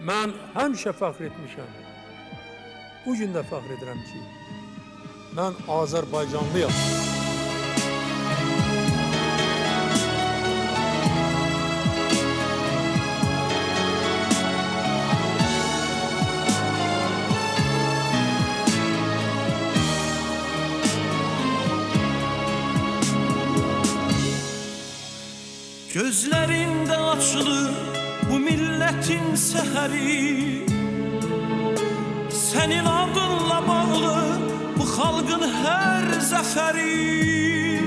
Mən həmişə fəxr etmişəm. Bu gün də fəxr edirəm ki, mən Azərbaycanlıyam. Gözlerinde açılır bu milletin seheri, senin adınla bağlı bu halkın her zaferi.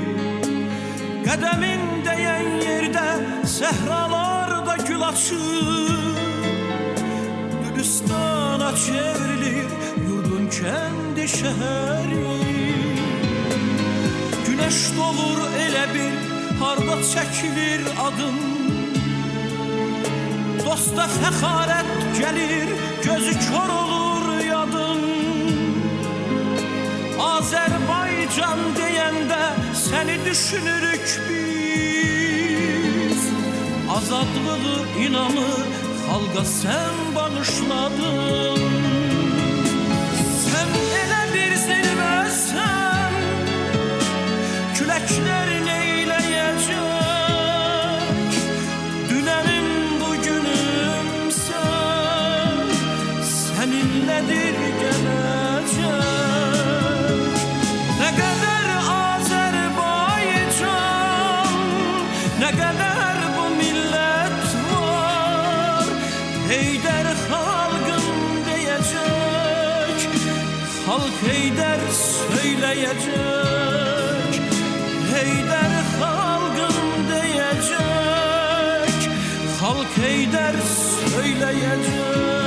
Kademin değen yerde sehralarda gül açır, Gülistana çevrilir yurdun kendi şehri. Güneş doğur elə bir harda çekilir adın, dosta fəxarət gəlir, gözü kör olur yadın. Azərbaycan deyəndə səni düşünürük biz, azadlığı inamı xalqa sən bağışladın. Sən elə bir zirvəsən, küləklər neyləyəcək, dünənim bugünümsən, səninlədir gələcək. Nə qədər Azərbaycan, nə qədər bu millət var, Heydər xalqım deyəcək, xalq Heydər söyləyəcək. Heydər xalqım deyəcək, xalq Heydər söyləyəcək.